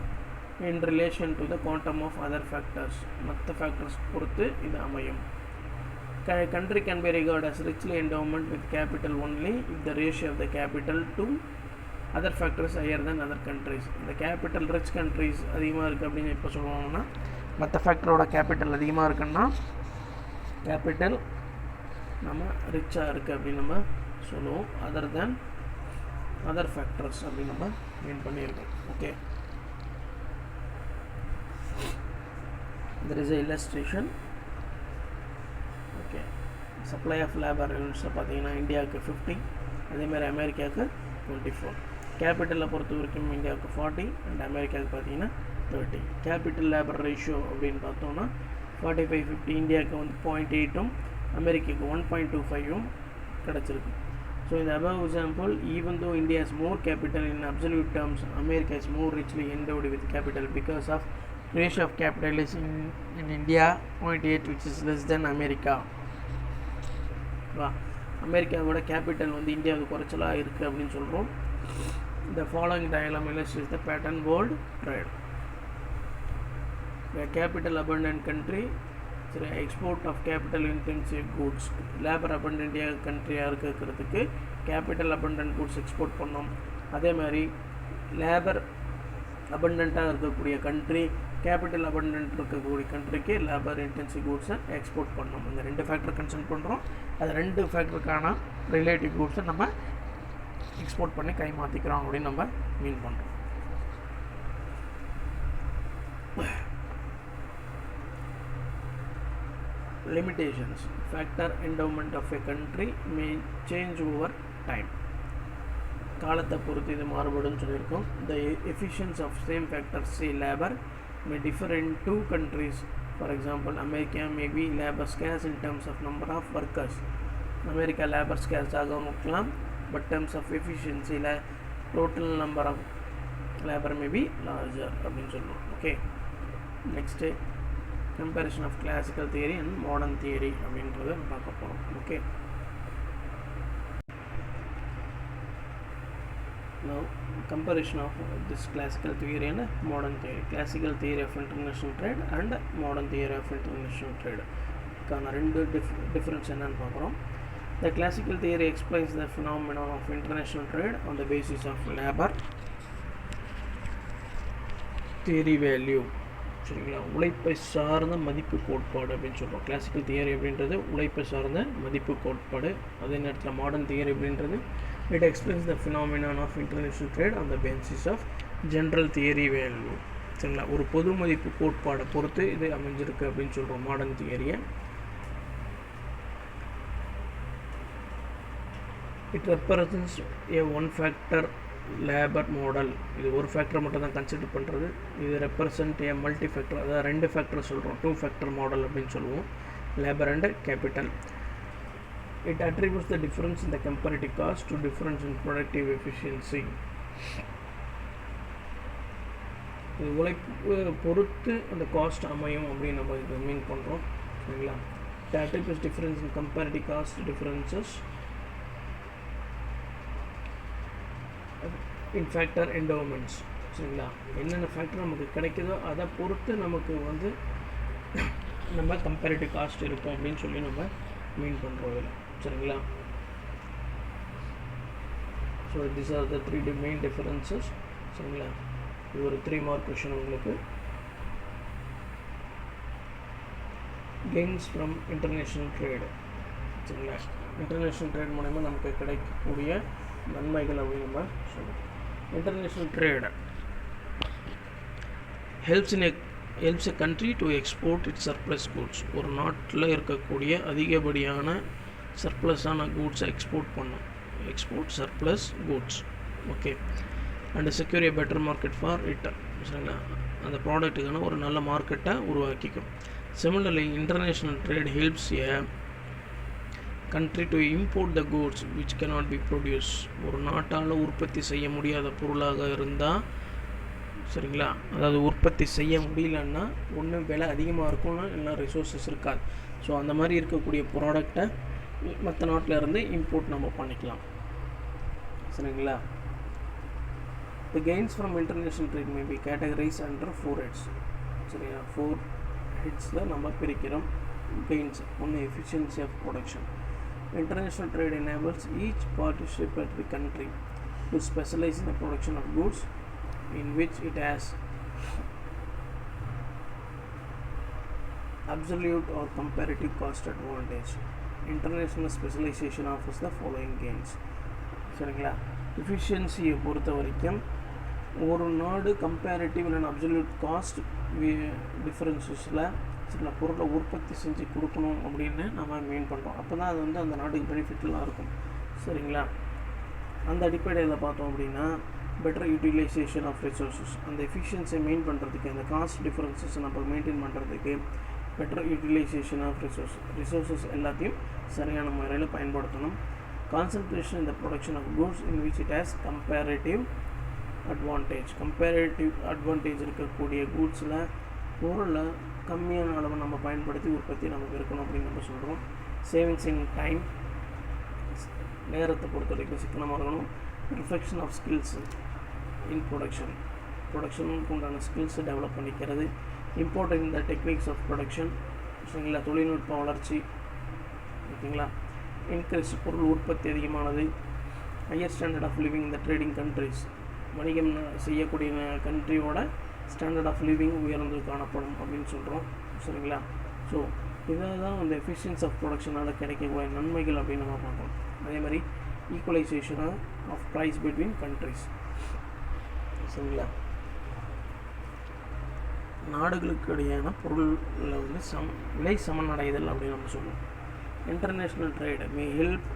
in relation to the quantum of other factors. மற்ற factors பொறுத்து இது அமையும். Country can be regarded as richly endowment with capital only if the ratio of the capital to other factors higher than other countries. இந்த capital rich countries அதிகமாக இருக்குது அப்படின்னு எப்போ சொல்லுவாங்கன்னா மற்ற ஃபேக்டரோட கேபிட்டல் அதிகமாக இருக்குன்னா கேபிட்டல் நம்ம ரிச்சாக இருக்குது அப்படின்னு நம்ம சொல்லுவோம். அதர் தேன் அதர் ஃபேக்டர்ஸ் அப்படின்னு நம்ம மீன் பண்ணியிருக்கோம். Okay. there is a illustration. ஓகே. சப்ளை ஆஃப் லேபர் யூனிட்ஸை பார்த்தீங்கன்னா இந்தியாவுக்கு 50, அதேமாதிரி அமெரிக்காவுக்கு 24. கேபிட்டலில் பொறுத்த வரைக்கும் இந்தியாவுக்கு 40 அண்ட் அமெரிக்காவுக்கு பார்த்தீங்கன்னா 30. கேபிட்டல் லேபர் ரேஷியோ அப்படின்னு பார்த்தோன்னா 45-50 இந்தியாவுக்கு வந்து 0.8ம் அமெரிக்காவுக்கு 1.25ம் கிடச்சிருக்கு. ஸோ இந்த above example, even though India has more capital in absolute terms, America is more richly endowed with capital because of ratio of capital is in India 0.8 which is less than America. அமெரிக்காவோட capital வந்து இந்தியாவுக்கு குறைச்சலாக இருக்குது அப்படின்னு சொல்கிறோம். The following diagram illustrates the pattern world trade. A capital abundant country சரி, export of capital intensive goods, labour அபண்டன்டியாக கண்ட்ரியாக இருக்கிறதுக்கு கேபிட்டல் அபண்டன்ட் கூட்ஸ் எக்ஸ்போர்ட் பண்ணோம். அதே மாதிரி லேபர் அபண்டண்ட்டாக இருக்கக்கூடிய கண்ட்ரி, கேபிட்டல் அபண்டன்ட் இருக்கக்கூடிய கண்ட்ரிக்கு லேபர் இன்டென்சிவ் கூட்ஸை எக்ஸ்போர்ட் பண்ணோம். இந்த 2 ஃபேக்டர் கன்சர்ன் பண்ணுறோம். அது 2 ஃபேக்டருக்கான ரிலேட்டிவ் கூட்ஸை நம்ம எக்ஸ்போர்ட் பண்ணி கை மாற்றிக்கிறோம் அப்படின்னு நம்ம மீன் பண்ணுறோம். limitations, factor endowment of a country may change over time. காலத்தை பொறுத்து இது மாறுபடும் சொல்லியிருக்கோம். The efficiency of same factor, say labor, may differ in 2 countries. For example, America may be labor scarce in terms of number of workers. America labor scarce ஆகவும் இருக்கலாம், but terms of efficiency total number of labor may be larger அப்படின்னு சொல்லுவோம். Okay, next comparison of classical theory and modern theory அப்படின்றத பார்க்க போகிறோம். Okay, now comparison of this classical theory and modern theory. Classical theory of international trade and modern theory of international trade கான 2 difference என்னன்னு பார்க்குறோம். The classical theory explains the phenomenon of international trade on the basis of labor theory value. சரிங்களா, உழைப்பை சார்ந்த மதிப்பு கோட்பாடு அப்படின்னு சொல்கிறோம். கிளாசிக்கல் தியரி அப்படின்றது உழைப்பை சார்ந்த மதிப்பு கோட்பாடு. அதே நேரத்தில் மாடர்ன் தியரி அப்படின்றது it explains the phenomenon of international trade on the basis of general theory value. சரிங்களா, ஒரு பொது மதிப்பு கோட்பாடை பொறுத்து இது அமைஞ்சிருக்கு அப்படின்னு சொல்கிறோம் மாடர்ன் தியரியை. It represents A 1 factor labour model. இது ஒரு ஃபேக்டரை மட்டும் தான் கன்சிடர் பண்ணுறது. இது ரெப்ரசன்ட் ஏ மல்டி ஃபேக்டர், அதாவது 2 ஃபேக்டர் சொல்கிறோம், 2 ஃபேக்டர் மாடல் அப்படின்னு சொல்லுவோம், labour and capital. It attributes the difference in the comparative cost to difference in productive efficiency. இது உழைப்பு பொறுத்து அந்த காஸ்ட் அமையும் அப்படின்னு நம்ம இது மீன் பண்ணுறோம். சரிங்களா, it attributes difference in comparative cost differences in factor endowments. சரிங்களா, என்னென்ன ஃபேக்டர் நமக்கு கிடைக்குதோ அதை பொறுத்து நமக்கு வந்து நம்ம கம்பேரிட்டிவ் காஸ்ட் இருக்கும் அப்படின்னு சொல்லி நம்ம மீன் பண்ணுறோம் இதில். சரிங்களா, so this R the 3 main differences. சரிங்களா, இது ஒரு 3 மார்க் கொஷின் உங்களுக்கு. Gains from international trade. சரிங்களா, இன்டர்நேஷ்னல் ட்ரேட் மூலமாக நமக்கு கிடைக்கக்கூடிய நன்மைகள் அப்படின்னு நம்ம சொல்லுவோம். International trade helps a country to export its surplus goods. ஒரு நாட்டில் இருக்கக்கூடிய அதிகப்படியான சர்ப்ளஸான கூட்ஸை எக்ஸ்போர்ட் பண்ணும். Export surplus goods. Okay, and secure a better market for it. சரிங்களா, அந்த ப்ராடக்ட்டுக்கான ஒரு நல்ல மார்க்கெட்டை உருவாக்கிக்கும். Similarly international trade helps a country to import the goods which cannot be produced. ஒரு நாட்டால் உற்பத்தி செய்ய முடியாத பொருளாக இருந்தால், சரிங்களா, அதாவது உற்பத்தி செய்ய முடியலன்னா ஒன்று விலை அதிகமாக இருக்கும்னா இல்லை ரிசோர்ஸஸ் இருக்காது. ஸோ அந்த மாதிரி இருக்கக்கூடிய ப்ராடக்டை மற்ற நாட்டில் இருந்து இம்போர்ட் நம்ம பண்ணிக்கலாம். சரிங்களா, the gains from international trade may be categorized under 4 heads. சரிங்களா, 4 headsல நம்ம பிரிக்கிறோம் gains. ஒன்று efficiency of production. International trade enables each participatory country to specialize in the production of goods in which it has absolute or comparative cost advantage. International specialization offers the following gains. சரிங்களா, எஃபிஷியன்சியை பொறுத்த வரைக்கும் ஒரு நாடு comparative and absolute cost டிஃப்ரென்சஸில் சில பொருளை உற்பத்தி செஞ்சு கொடுக்கணும் அப்படின்னு நம்ம மீன் பண்ணுறோம். அப்போ தான் அது வந்து அந்த நாட்டுக்கு பெனிஃபிட்லாம் இருக்கும். சரிங்களா, அந்த அடிப்படையில் பார்த்தோம் அப்படின்னா பெட்டர் யூட்டிலைசேஷன் ஆஃப் ரிசோர்ஸஸ், அந்த எஃபிஷியன்சியை மெயின் பண்ணுறதுக்கு, அந்த காஸ்ட் டிஃப்ரென்சஸ் நம்ம மெயின்டைன் பண்ணுறதுக்கு பெட்டர் யூட்டிலைசேஷன் ஆஃப் ரிசோர்ஸஸ் எல்லாத்தையும் சரியான முறையில் பயன்படுத்தணும். கான்சன்ட்ரேஷன் இந்த production of goods in which it has comparative advantage இருக்கக்கூடிய கூட்ஸில் பொருளை கம்மியான அளவு நம்ம பயன்படுத்தி உற்பத்தி நமக்கு இருக்கணும் அப்படின்னு நம்ம சொல்கிறோம். சேவிங்ஸ் இன் டைம், நேரத்தை பொறுத்த வரைக்கும் சிக்கனமாக இருக்கணும். ரிஃப்ளெக்ஷன் ஆஃப் ஸ்கில்ஸ் இன் ப்ரொடக்ஷனுக்கு உண்டான ஸ்கில்ஸை டெவலப் பண்ணிக்கிறது. இம்பார்ட்டன்ட் இந்த டெக்னிக்ஸ் ஆஃப் ப்ரொடக்ஷன், சரிங்களா. தொழில்நுட்ப வளர்ச்சி, ஓகேங்களா. இன்க்ரீஸ் பொருள் உற்பத்தி அதிகமானது. ஹையர் ஸ்டாண்டர்ட் ஆஃப் லிவிங் இந்த ட்ரேடிங் கண்ட்ரிஸ், வணிகம் செய்யக்கூடிய கண்ட்ரியோட ஸ்டாண்டர்ட் ஆஃப் லிவிங் உயர்ந்து காணப்படும் அப்படின்னு சொல்கிறோம், சரிங்களா. ஸோ இதை தான் அந்த எஃபிஷியன்சி ஆஃப் ப்ரொடக்ஷனால் கிடைக்கக்கூடிய நன்மைகள் அப்படின்னு நம்ம பார்க்கணும். அதே மாதிரி equalisation of price between countries, சரிங்களா. நாடுகளுக்கு இடையான பொருளில் வந்து விலை சமனடைதல் அப்படின்னு நம்ம சொல்லுவோம். International trade may help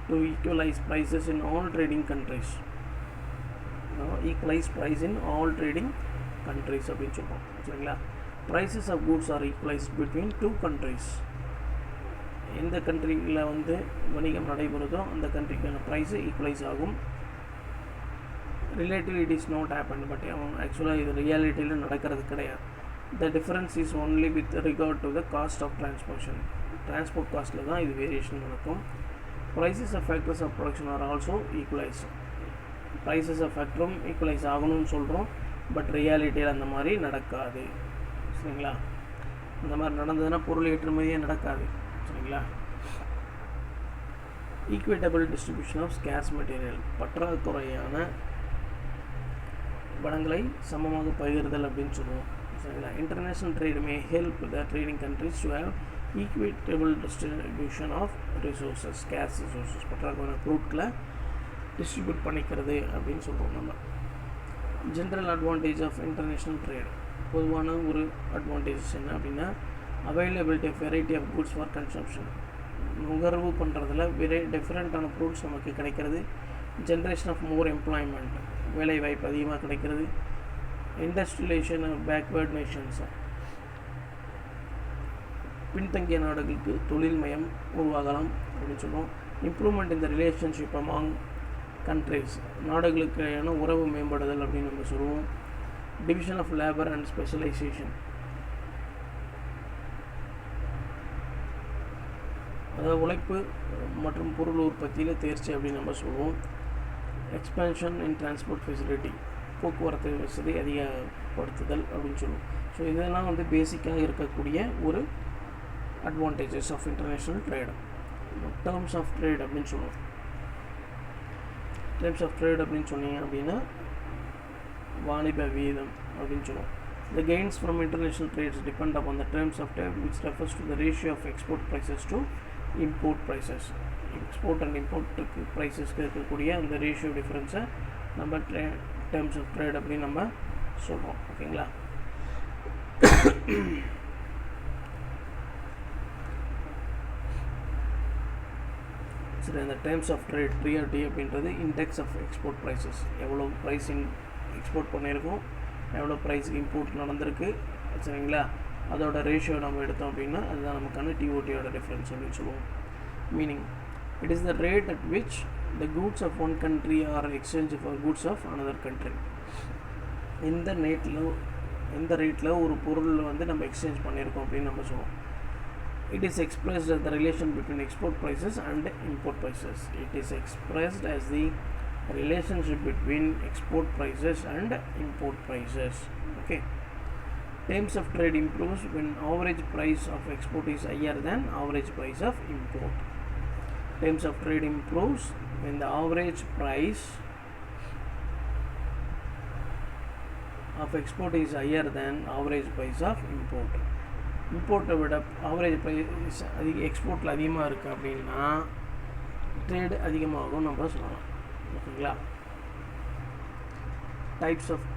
to equalise prices in all trading countries. Equalise price in all trading countries அப்படின்னு சொல்லுவோம், சரிங்களா. Prices of goods are equalised between 2 countries. எந்த கண்ட்ரியில் வந்து வணிகம் நடைபெறுதோ அந்த கண்ட்ரிக்கான ப்ரைஸு ஈக்குவலைஸ் ஆகும். Relative it is not happen, but ஆக்சுவலாக இது ரியாலிட்டியில் நடக்கிறது கிடையாது. The difference is only with regard to the cost of transportation. Transport காஸ்ட்டில் தான் இது வேரியேஷன் நடக்கும். Prices of factors of production are also equalise. Prices of ஃபேக்டரும் ஈக்குவலைஸ் ஆகணும்னு சொல்கிறோம், பட் ரியாலிட்டியில் அந்த மாதிரி நடக்காது, சரிங்களா. இந்த மாதிரி நடந்ததுன்னா பொருள் ஏற்றுமதியே நடக்காது, சரிங்களா. Equitable distribution of scarce material, பற்றாக்குறையான வளங்களை சமமாக பகிர்தல் அப்படின்னு சொல்லுவோம், சரிங்களா. International trade may help the trading countries to have equitable distribution of resources, scarce resources, பற்றாக்குறையான பொருட்களை டிஸ்ட்ரிபியூட் பண்ணிக்கிறது அப்படின்னு சொல்கிறோம் நம்ம. General advantage of international trade, பொதுவான ஒரு அட்வான்டேஜஸ் என்ன அப்படின்னா, availability of variety of goods for consumption, நுகர்வு பண்ணுறதுல டிஃப்ரெண்ட்டான ஃப்ரூட்ஸ் நமக்கு கிடைக்கிறது. ஜென்ரேஷன் ஆஃப் மோர் எம்ப்ளாய்மெண்ட், வேலை வாய்ப்பு அதிகமாக கிடைக்கிறது. இண்டஸ்ட்ரியலைசேஷன் ஆஃப் பேக்வேர்ட் நேஷன்ஸ், பின்தங்கிய நாடுகளுக்கு தொழில்மயம் உருவாகலாம் அப்படின்னு சொல்லுவோம். Improvement in the relationship among countries, நாடுகளுக்கான உறவு மேம்படுதல் அப்படின்னு நம்ம சொல்லுவோம். Division of labour and specialisation, அதாவது உழைப்பு மற்றும் பொருள் உற்பத்தியில் தேர்ச்சி அப்படின்னு நம்ம சொல்லுவோம். எக்ஸ்பேன்ஷன் இன் டிரான்ஸ்போர்ட் ஃபெசிலிட்டி, போக்குவரத்து வசதி அதிகப்படுத்துதல் அப்படின்னு சொல்லுவோம். ஸோ இதெல்லாம் வந்து பேசிக்காக இருக்கக்கூடிய ஒரு advantages of international trade. Terms of trade அப்படின்னு சொல்லுவோம். டேர்ம்ஸ் ஆஃப் ட்ரேட் அப்படின்னு சொன்னீங்க அப்படின்னா வாணிப வீதம் அப்படின்னு சொல்லுவோம். The gains from international trades depend upon the terms of trade, which refers to the ratio of export prices to import prices. Export and import prices இருக்கக்கூடிய அந்த ரேஷியோ டிஃபரன்ஸை நம்ம டேர்ம்ஸ் ஆஃப் ட்ரேட் அப்படின்னு நம்ம சொல்கிறோம், ஓகேங்களா. சரி, அந்த டேர்ம்ஸ் ஆஃப் ட்ரேட் டிஆர்டி அப்படின்றது இண்டெக்ஸ் ஆஃப் எக்ஸ்போர்ட் ப்ரைஸஸ், எவ்வளோ ப்ரைஸிங் எக்ஸ்போர்ட் பண்ணியிருக்கோம், எவ்வளோ ப்ரைஸுக்கு இம்போர்ட் நடந்திருக்கு, சரிங்களா. அதோட ரேஷியோ நம்ம எடுத்தோம் அப்படின்னா அதுதான் நமக்கான டிஓடியோட டிஃப்ரென்ஸ் அப்படின்னு சொல்லுவோம். Meaning, it is the rate at which the goods of one country are exchange for goods of another country. எந்த ரேட்டில் ஒரு பொருள் வந்து நம்ம எக்ஸ்சேஞ்ச் பண்ணியிருக்கோம் அப்படின்னு நம்ம சொல்லுவோம். It is expressed as the relation between export prices and import prices. It is expressed as the relationship between export prices and import prices. Okay. Terms of trade improves when average price of export is higher than average price of import. Terms of trade improves when the average price of export is higher than average price of import. இம்போர்ட்டை விட average price எக்ஸ்போர்ட்டில் அதிகமாக இருக்குது அப்படின்னா trade அதிகமாகும் நம்ம சொல்லலாம், ஓகேங்களா. Types of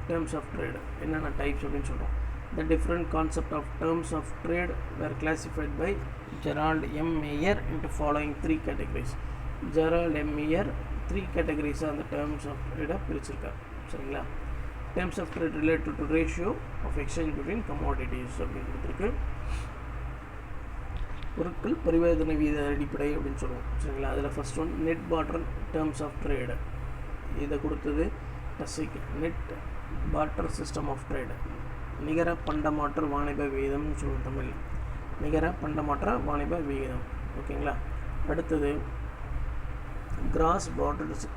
terms of trade, என்னென்ன types அப்படின்னு சொல்கிறோம். The different concept of terms of trade were classified by Gerald M Meier into following 3 categories. Gerald M Meier 3 கேட்டகரிஸாக அந்த டேர்ம்ஸ் ஆஃப் ட்ரேடை பிரிச்சிருக்காரு, சரிங்களா. Terms of trade related to ratio of exchange between commodities அப்படின்னு கொடுத்துருக்கு. பொருட்கள் பரிவர்த்தனை வீத அடிப்படை அப்படின்னு சொல்லுவோம், சரிங்களா. அதில் first one net barter terms of trade, இதை கொடுத்தது Taussig. Net barter system of trade, நிகர பண்டமாற்ற வாணிப விகிதம்னு சொல்லுவோம் தமிழ். நிகர பண்டமாற்ற வாணிப விகிதம், ஓகேங்களா. அடுத்தது gross barter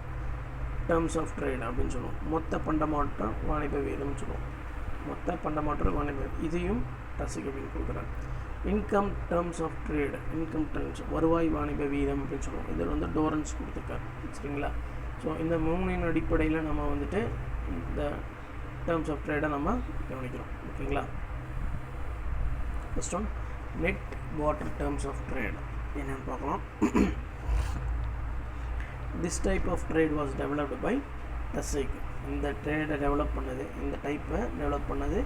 terms of trade அப்படின்னு சொல்லுவோம். மொத்த பண்டமாற்ற வாணிப வீதம்னு சொல்லுவோம். மொத்த பண்டமாற்ற வாணிப, இதையும் டசிக் அப்படின்னு கொடுக்குறாங்க. Income terms of trade, income terms வருவாய் வாணிப வீதம் அப்படின்னு சொல்லுவோம். இதில் வந்து டோரன்ஸ் கொடுத்துருக்காரு சரிங்களா. ஸோ இந்த மூணின் அடிப்படையில் நம்ம வந்துட்டு இந்த டேர்ம்ஸ் ஆஃப் ட்ரேடை நம்ம கவனிக்கிறோம் ஓகேங்களா. First one net barter terms of trade என்னென்னு பார்க்கலாம். This type of trade was developed by Taussig. இந்த ட்ரேடை டெவலப் பண்ணது, இந்த டைப்பை டெவலப் பண்ணது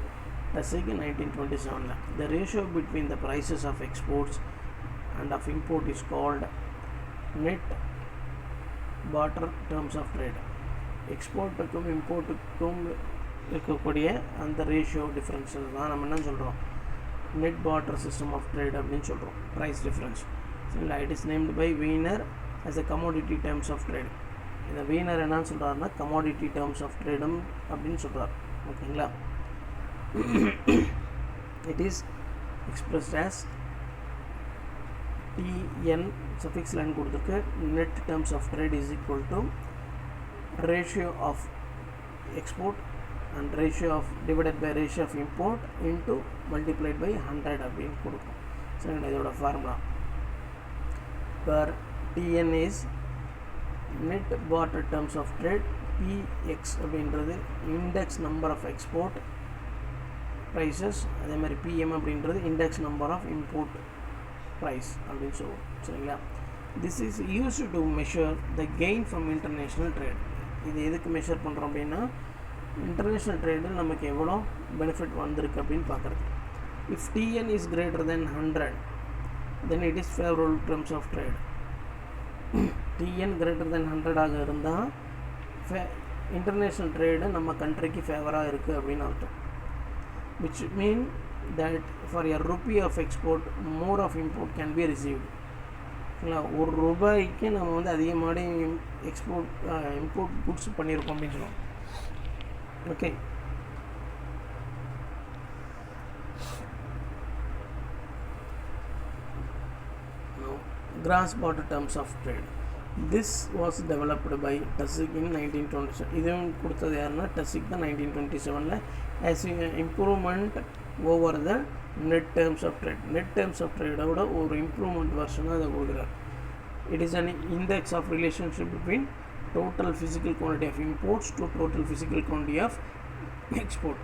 டசிக் 1927. The ratio between the prices of exports and of import is called net barter terms of trade. எக்ஸ்போர்ட்டுக்கும் இம்போர்ட்டுக்கும் இருக்கக்கூடிய அந்த ratio differences தான் நம்ம என்ன சொல்கிறோம், net barter system of trade அப்படின்னு சொல்கிறோம். ப்ரைஸ் டிஃப்ரென்ஸ் சரிங்களா. It is named by Viner as a commodity terms of trade. இதை வீனர் என்னன்னு சொல்கிறாருன்னா கமாடிட்டி டேர்ம்ஸ் ஆஃப் ட்ரேடும் அப்படின்னு சொல்கிறார் ஓகேங்களா. It is expressed as TN suffix line கொடுத்துருக்கு. Net terms of trade is equal to ratio of export and ratio of divided by ratio of import into multiplied by 100 அப்படின்னு கொடுக்கும் சரிங்களா. இதோட formula per TN is net barter terms of trade. PX அப்படின்றது index number of export prices, அதே மாதிரி PM அப்படின்றது index number of import price அப்படின்னு சொல்லுவோம் சரிங்களா. This is used to measure the gain from international trade. இது எதுக்கு measure பண்ணுறோம் அப்படின்னா இன்டர்நேஷ்னல் ட்ரேடில் நமக்கு எவ்வளோ பெனிஃபிட் வந்திருக்கு அப்படின்னு பார்க்குறது. If TN is greater than 100 then it is favorable terms of trade. TN greater than 100 ஆக இருந்தால் இன்டர்நேஷ்னல் ட்ரேடு நம்ம கண்ட்ரிக்கு ஃபேவராக இருக்குது அப்படின்னு அர்த்தம். which mean that for a rupee of export more of import can be received. இல்லை ஒரு ரூபாய்க்கு நம்ம வந்து அதிகமாக இம்போர்ட் குட்ஸ் பண்ணியிருக்கோம் அப்படின்னு சொல்லுவோம் okay. Gross barter terms of trade. This was developed by Tasic in 1927. இதுவும் கொடுத்தது யாருன்னா Tasic தான் 1927ல as improvement over the net terms of trade. net terms of trade ஓட ஒரு இம்ப்ரூவ்மெண்ட் வெர்ஷனாக அதை கொடுக்குறாரு. It is an index of relationship between total physical quantity of imports to total physical quantity of export.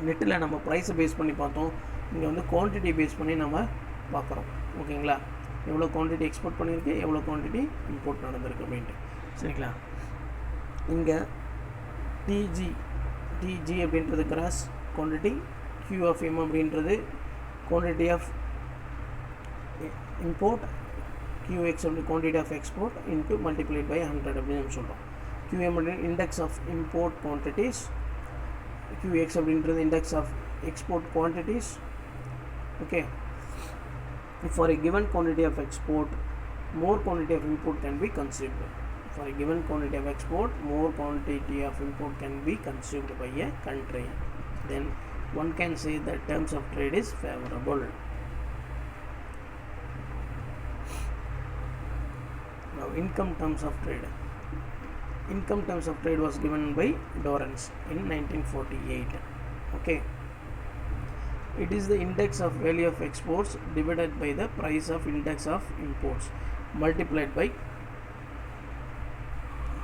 நெட்டில் நம்ம ப்ரைஸை base பண்ணி பார்த்தோம், இங்கே வந்து குவான்டிட்டி பேஸ் பண்ணி நம்ம பார்க்குறோம் ஓகேங்களா. எவ்வளோ குவான்டிட்டி எக்ஸ்போர்ட் பண்ணியிருக்கு, எவ்வளோ குவான்டிட்டி இம்போர்ட் நடந்திருக்கு அப்படின்ட்டு சரிங்களா. இங்கே டிஜி அப்படின்றது gross quantity, Q of M அப்படின்றது குவான்டிட்டி ஆஃப் இம்போர்ட், QX அப்படி quantity of export into multiplied by 100 அப்படின்னு நம்ம சொல்கிறோம். QM அப்படின்னு index of import quantities, QX அப்படின்றது index of export quantities okay. For a given quantity of export, more quantity of import can be consumed. For a given quantity of export, more quantity of import can be consumed by a country. Then one can say that terms of trade is favorable. Now income terms of trade. Income terms of trade was given by Dorrance in 1948. Okay. It is the index of value of exports divided by the price of index of imports multiplied by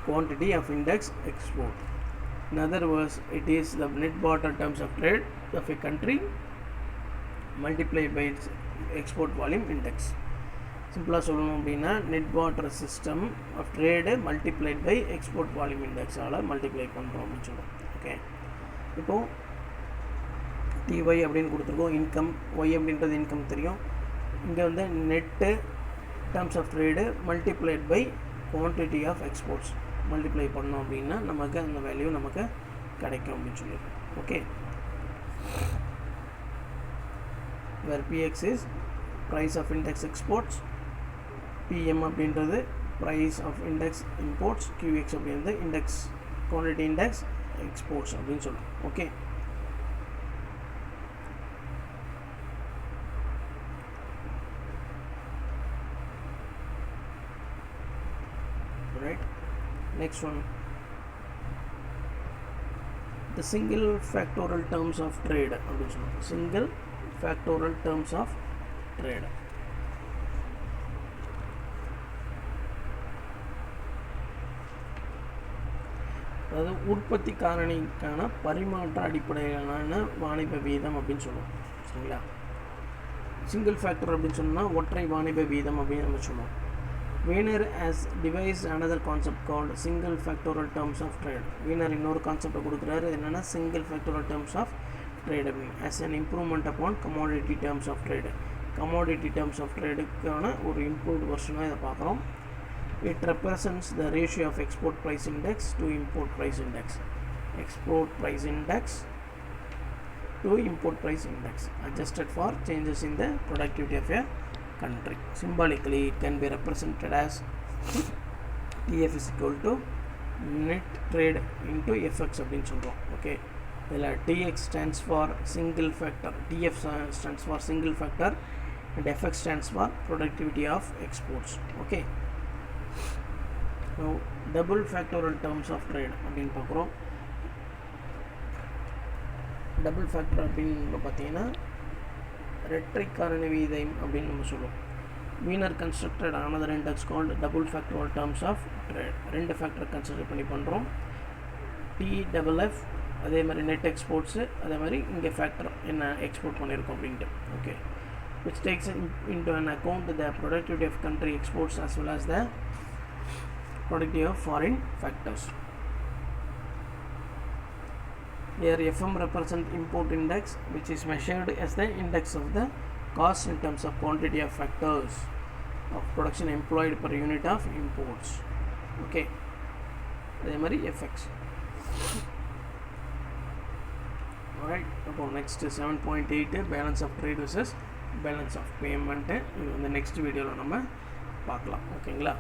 quantity of index export. In other words, it is the net barter terms of trade of a country multiplied by its export volume index. சிம்பிளாக சொல்லணும் அப்படின்னா net barter system of trade multiplied by export volume இண்டெக்ஸால் multiply பண்ணுறோம் அப்படின்னு சொல்லுவோம் okay. இப்போது TY அப்படின்னு கொடுத்துருக்கோம், இன்கம் Y அப்படின்றது இன்கம் தெரியும். இங்கே வந்து net terms of trade multiplied by quantity of exports multiply பண்ணோம் அப்படின்னா நமக்கு அந்த வேல்யூ நமக்கு கிடைக்கும் அப்படின்னு சொல்லியிருக்கோம் okay. Where PX is price of index exports, PM அப்படின்றது price of index imports, QX அப்படின்றது இண்டெக்ஸ் குவான்டிட்டி இண்டெக்ஸ் எக்ஸ்போர்ட்ஸ் அப்படின்னு சொல்லுவோம் okay. Right, next one, the single factorial terms of trade. Single factorial terms of trade. அதாவது உற்பத்தி காரணிக்கான பரிமாற்ற அடிப்படையிலான வாணிப வீதம் அப்படின்னு சொல்லுவோம். சரிங்களா? சிங்கிள் ஃபேக்டர் அப்படின்னு சொன்னால் ஒற்றை வாணிப வீதம் அப்படின்னு நம்ம சொல்லுவோம். Viner has devised another concept called single factorial terms of trade. Viner இன்னொரு கான்செப்டை கொடுக்குறாரு. என்னென்னா single factorial terms of trade அப்படின்னு as an improvement upon commodity terms of trade. commodity terms of tradeக்கான ஒரு இம்ப்ரூவ்ட் வெர்ஷனாக இதை பார்க்குறோம். It represents the ratio of export price index to import price index. Export price index to import price index adjusted for changes in the productivity of a country. Symbolically, it can be represented as TF is equal to net trade into FX அப்படின்னு சொல்கிறோம். Okay, இதில் TX stands for single factor, TF stands for single factor and FX stands for productivity of exports. Okay. Now double factorial terms of trade அப்படின்னு பார்க்குறோம். Double factor அப்படின்னு பார்த்தீங்கன்னா ரெட்ரிக் காரணி வீதம் அப்படின்னு நம்ம சொல்லுவோம். Viner constructed another index called double factorial terms of trade. ரெண்டு ஃபேக்டர் கன்சிடர் பண்ணி பண்ணுறோம். TFF அதே மாதிரி நெட் எக்ஸ்போர்ட்ஸு, அதே மாதிரி இங்கே ஃபேக்டர் என்ன எக்ஸ்போர்ட் பண்ணியிருக்கோம் அப்படின்ட்டு. Okay, which takes into an account the productivity of country exports as well as the productivity of foreign factors. Here FM represents import index, which is measured as the index of the cost in terms of quantity of factors of production employed per unit of imports. Okay, அதே மாதிரி FX. Alright, அப்போ next 7.8 balance of trade versus balance of payment இது வந்து next வீடியோவில் நம்ம பார்க்கலாம். ஓகேங்களா?